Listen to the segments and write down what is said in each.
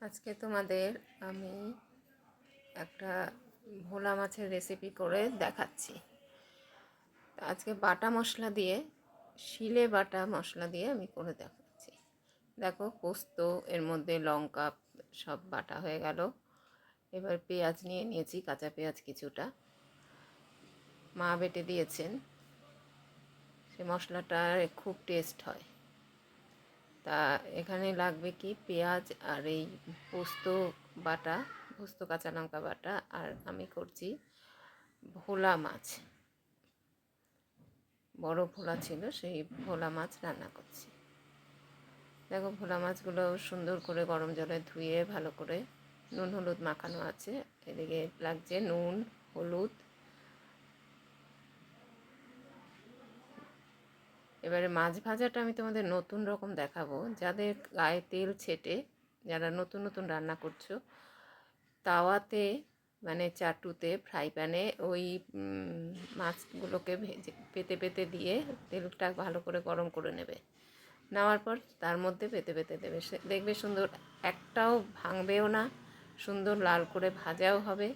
আজকে তোমাদের আমি একটা ভোলা মাছের রেসিপি করে দেখাচ্ছি। আজকে বাটা মশলা দিয়ে, শিলে বাটা মশলা দিয়ে আমি করে দেখাচ্ছি। দেখো, পোস্ত, এর মধ্যে লঙ্কা সব বাটা হয়ে গেল। এবার পেঁয়াজ নিয়ে নিয়েছি, কাঁচা পেঁয়াজ কিছুটা মা বেটে দিয়েছেন। সে মশলাটা খুব টেস্ট হয়। তা এখানে লাগবে কি, পেঁয়াজ আর এই পোস্ত বাটা, পোস্ত কাঁচা লঙ্কা বাটা, আর আমি করছি ভোলা মাছ। বড় ভোলা ছিল, সেই ভোলা মাছ রান্না করছি। দেখো, ভোলা মাছগুলো সুন্দর করে গরম জলে ধুয়ে ভালো করে নুন হলুদ মাখানো আছে। এদিকে লাগছে নুন, হলুদ। এবারে মাছ ভাজাটা আমি তোমাদের নতুন রকম দেখাবো। যাদের গায়ে তেল ছেটে, যারা নতুন নতুন রান্না করছো, তাওয়াতে মানে চাটুতে, ফ্রাই প্যানে ওই মাছগুলোকে ভেজে পেতে পেতে দিয়ে তেলটা ভালো করে গরম করে নেবে। নেওয়ার পর তার মধ্যে পেতে পেতে দেবে, দেখবে সুন্দর, একটাও ভাঙবেও না, সুন্দর লাল করে ভাজাও হবে।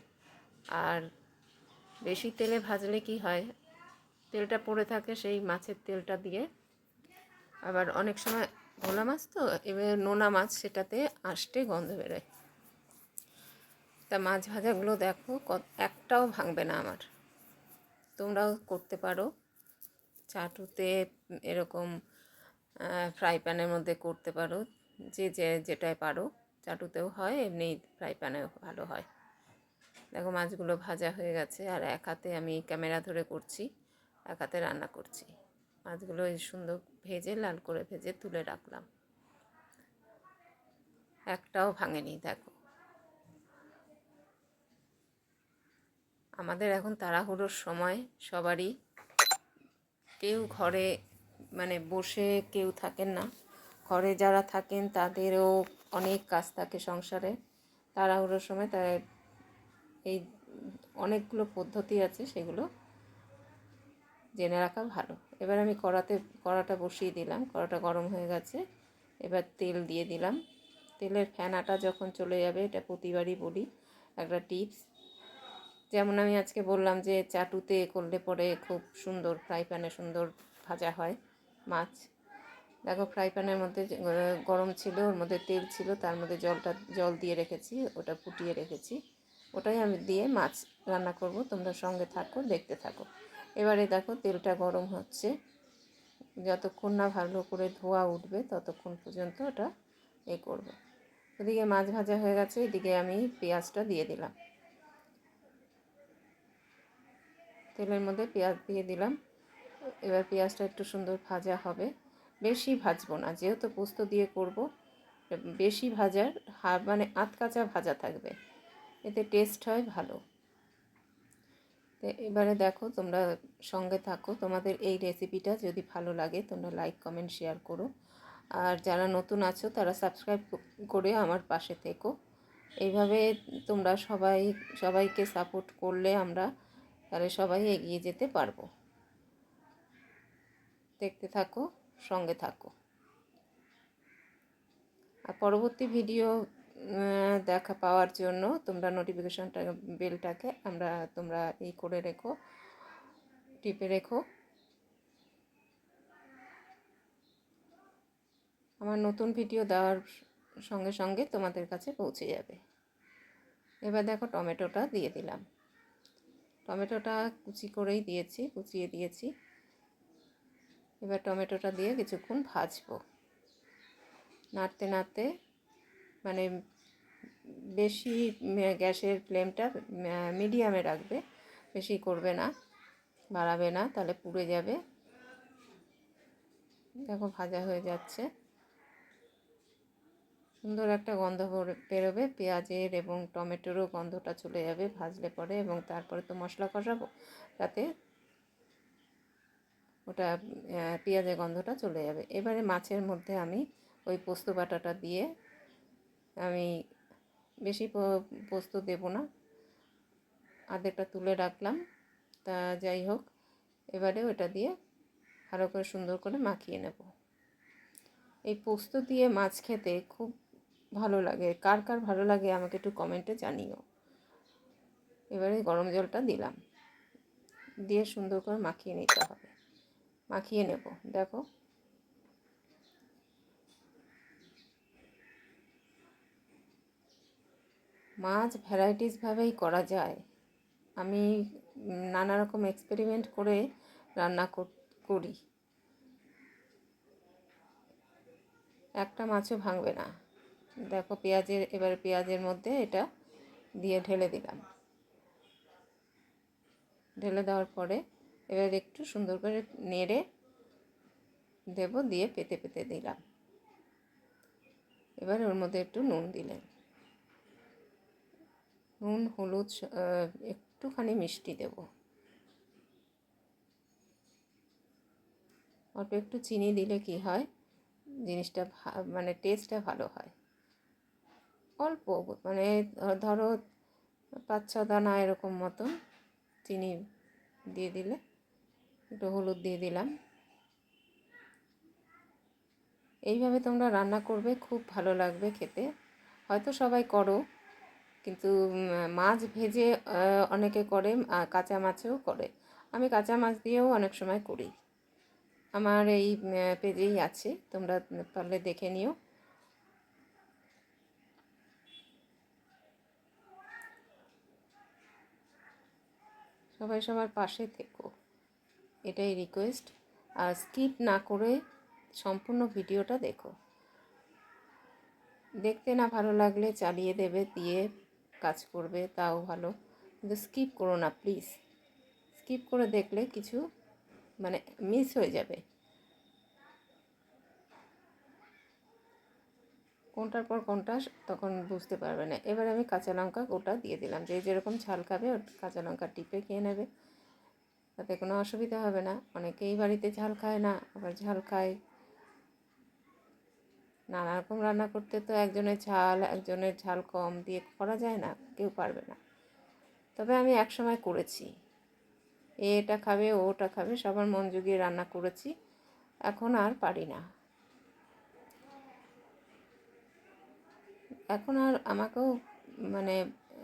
আর বেশি তেলে ভাজলে কি হয়, তেলটা পড়ে থাকে সেই মাছের তেলটা দিয়ে। আবার অনেক সময় ভোলা মাছ তো, এবার নোনা মাছ, সেটাতে আষ্টে গন্ধ বেরোয়। তা মাছ ভাজাগুলো দেখো, একটাও ভাঙবে না আমার। তোমরাও করতে পারো চাটুতে, এরকম ফ্রাই প্যানের মধ্যে করতে পারো, যে যেটায় পারো। চাটুতেও হয়, এমনি ফ্রাই প্যানেও ভালো হয়। দেখো, মাছগুলো ভাজা হয়ে গেছে, আর এক হাতে আমি ক্যামেরা ধরে করছি, এক হাতে রান্না করছি। মাছগুলো এই সুন্দর ভেজে, লাল করে ভেজে তুলে রাখলাম, একটাও ভাঙেনি। দেখো, আমাদের এখন তাড়াহুড়োর সময় সবারই, কেউ ঘরে মানে বসে কেউ থাকেন না। ঘরে যারা থাকেন তাদেরও অনেক কাজ থাকে সংসারে। তাড়াহুড়োর সময় তার এই অনেকগুলো পদ্ধতি আছে, সেগুলো জেনে রাখা ভালো। এবার আমি কড়াটা বসিয়ে দিলাম, কড়াটা গরম হয়ে গেছে। এবার তেল দিয়ে দিলাম। তেলের ফেনাটা যখন চলে যাবে, এটা প্রতিবারই বলি, একটা টিপস। যেমন আমি আজকে বললাম যে চাটুতে করলে পরে খুব সুন্দর, ফ্রাই প্যানে সুন্দর ভাজা হয় মাছ। দেখো, ফ্রাই প্যানের মধ্যে গরম ছিল, ওর মধ্যে তেল ছিল, তার মধ্যে জল দিয়ে রেখেছি, ওটা ফুটিয়ে রেখেছি। ওটাই আমি দিয়ে মাছ রান্না করব। তোমরা সঙ্গে থাকো, দেখতে থাকো। এবারে দেখো, তেলটা গরম হচ্ছে। যতক্ষণ না ভালো করে ধোয়া উঠবে ততক্ষণ পর্যন্ত ওটা করবে। এদিকে মাছ ভাজা হয়ে গেছে, এদিকে আমি পেঁয়াজটা দিয়ে দিলাম। তেলের মধ্যে পেঁয়াজ দিয়ে দিলাম। এবার পেঁয়াজটা একটু সুন্দর ভাজা হবে, বেশি ভাজবো না, যেহেতু পোস্ত দিয়ে করব। বেশি ভাজার মানে আধ কাঁচা ভাজা থাকবে, এতে টেস্ট হয় ভালো। তো এবারে দেখো, তোমরা সঙ্গে থাকো। তোমাদের এই রেসিপিটা যদি ভালো লাগে, তোমরা লাইক কমেন্ট শেয়ার করো। আর যারা নতুন আছো তারা সাবস্ক্রাইব করে আমার পাশে থেকো। এইভাবে তোমরা সবাইকে সাপোর্ট করলে আমরা তাহলে সবাই এগিয়ে যেতে পারবো। দেখতে থাকো, সঙ্গে থাকো। আর পরবর্তী ভিডিও দেখা পাওয়ার জন্য তোমরা নোটিফিকেশনটা বেলটাকে তোমরা করে রেখো, টিপে রেখো। আমার নতুন ভিডিও দেওয়ার সঙ্গে সঙ্গে তোমাদের কাছে পৌঁছে যাবে। এবার দেখো, টমেটোটা দিয়ে দিলাম। টমেটোটা কুচিয়ে দিয়েছি। এবার টমেটোটা দিয়ে কিছুক্ষণ ভাজবো, নাড়তে নাড়তে, মানে বেশি গ্যাসের ফ্লেমটা মিডিয়ামে রাখবে, বেশি করবে না, বাড়াবে না, তাহলে পুড়ে যাবে। দেখো, ভাজা হয়ে যাচ্ছে, সুন্দর একটা গন্ধ বেরোবে পেঁয়াজের এবং টমেটোরও গন্ধটা চলে যাবে ভাজলে পরে। এবং তারপরে তো মশলা কষাবো, তাতে ওটা পেঁয়াজের গন্ধটা চলে যাবে। এবারে মাছের মধ্যে আমি ওই পোস্ত বাটাটা দিয়ে, আমি বেশি পোস্ত দেব না, আধেকটা তুলে রাখলাম। তা যাই হোক, এবারে ওটা দিয়ে ভালো করে সুন্দর করে মাখিয়ে নেব। এই পোস্ত দিয়ে মাছ খেতে খুব ভালো লাগে, কার কার ভালো লাগে আমাকে একটু কমেন্টে জানিও। এবারে গরম জলটা দিলাম, দিয়ে সুন্দর করে মাখিয়ে নিতে হবে, মাখিয়ে নেব। দেখো মাছ ভ্যারাইটিসভাবেই করা যায়। আমি নানা রকম এক্সপেরিমেন্ট করে রান্না করি, একটা মাছও ভাঙবে না। দেখো এবারে পেঁয়াজের মধ্যে এটা দিয়ে ঢেলে দিলাম। ঢেলে দেওয়ার পরে এবার একটু সুন্দর করে নেড়ে দেব, দিয়ে পেতে পেতে দিলাম। এবার ওর মধ্যে একটু নুন দিলেন, নুন, হলুদ, একটুখানি মিষ্টি দেব, অল্প একটু চিনি দিলে কি হয়, জিনিসটা মানে টেস্টটা ভালো হয়। অল্প মানে ধরো 5-6 দানা এরকম মতন চিনি দিয়ে দিলে, একটু হলুদ দিয়ে দিলাম। এইভাবে তোমরা রান্না করবে, খুব ভালো লাগবে খেতে। হয়তো সবাই করো, কিন্তু মাছ ভেজে অনেকে করে, কাঁচা মাছেও করে। আমি কাঁচা মাছ দিয়েও অনেক সময় করি। আমার এই পেজেই আছে, তোমরা পারলে দেখে নিও। সবাই সবার পাশে থেকো, এটাই রিকোয়েস্ট। আর স্কিপ না করে সম্পূর্ণ ভিডিওটা দেখো। দেখতে না ভালো লাগলে চালিয়ে দেবে, দিয়ে কাজ করবে, তাও ভালো, কিন্তু স্কিপ করো না প্লিজ। স্কিপ করে দেখলে কিছু মানে মিস হয়ে যাবে, কোনটার পর কোনটা তখন বুঝতে পারবে না। এবার আমি কাঁচা লঙ্কা গোটা দিয়ে দিলাম, যে যেরকম ঝাল খাবে কাঁচা লঙ্কা টিপে খেয়ে নেবে, তাতে কোনো অসুবিধা হবে না। অনেকেই বাড়িতে ঝাল খায় না, আবার ঝাল খায়। নানা রকম রান্না করতে তো একজনের ঝাল কম দিয়ে করা যায় না, কেউ পারবে না। তবে আমি একসময় করেছি, এটা খাবে ওটা খাবে, সবার মন জুগিয়ে রান্না করেছি। এখন আর পারি না, এখন আর আমাকেও মানে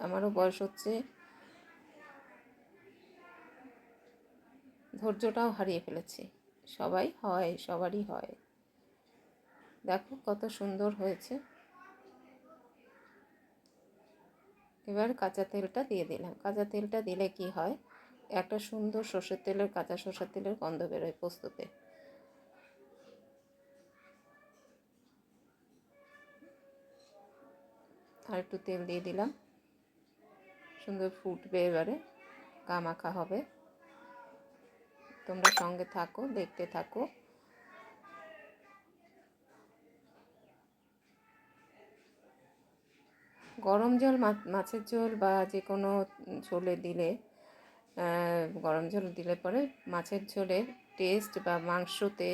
আমারও বয়স হচ্ছে, ধৈর্যটাও হারিয়ে ফেলেছি। সবারই হয়। দেখো কত সুন্দর হয়েছে। এবার কাঁচা তেলটা দিয়ে দিলাম। কাঁচা তেলটা দিলে কি হয়, একটা সুন্দর কাঁচা সর্ষের তেলের গন্ধ বেরোয় পোস্ততে। আর একটু তেল দিয়ে দিলাম, সুন্দর ফুটবে, এবারে গা মাখা হবে। তোমরা সঙ্গে থাকো, দেখতে থাকো। গরম জল মাছের ঝোল বা যে কোনো ঝোলে দিলে, গরম জল দিলে পরে মাছের ঝোলের টেস্ট, বা মাংসতে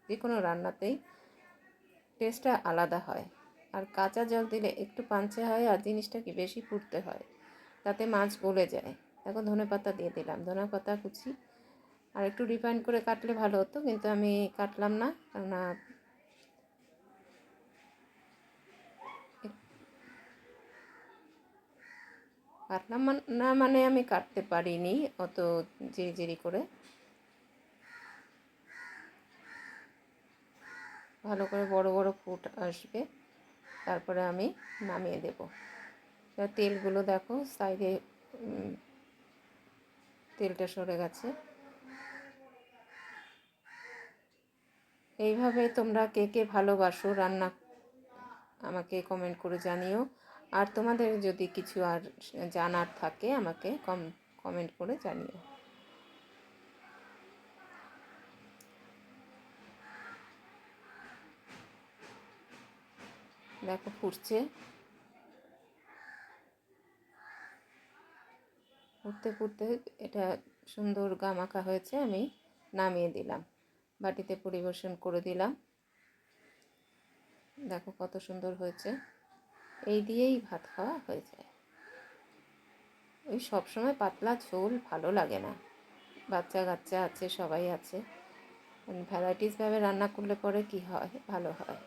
যে কোনো রান্নাতেই টেস্টটা আলাদা হয়। আর কাঁচা জল দিলে একটু পাঞ্চে হয়, আর জিনিসটা কি বেশি ফুটতে হয়, তাতে মাছ গলে যায়। দেখো ধনেপাতা দিয়ে দিলাম, ধনেপাতা কুচি। আর একটু রিফাইন্ড করে কাটলে ভালো হতো, কিন্তু আমি কাটলাম না, কেননা না, মানে আমি কাটতে পারিনি অত জিরি করে। ভালো করে বড় বড় ফুট আসবে, তারপরে আমি নামিয়ে দেব। তেলগুলো দেখো সাইডে তেলটা সরে গেছে। এইভাবে তোমরা কে কে ভালোবাসো রান্না আমাকে কমেন্ট করে জানিও। আর তোমাদের যদি কিছু আর জানার থাকে আমাকে কমেন্ট করে জানিও। দেখো ফুটছে, ফুটতে ফুটতে এটা সুন্দর গামাখা হয়েছে, আমি নামিয়ে দিলাম, বাটিতে পরিবেশন করে দিলাম। দেখো কত সুন্দর হয়েছে, এই দিয়েই ভাত খাওয়া হয়ে যায়। ওই সবসময় পাতলা ঝোল ভালো লাগে না, বাচ্চা কাচ্চা আছে, সবাই আছে, ভ্যারাইটিসভাবে রান্না করলে পরে কি হয়, ভালো হয়।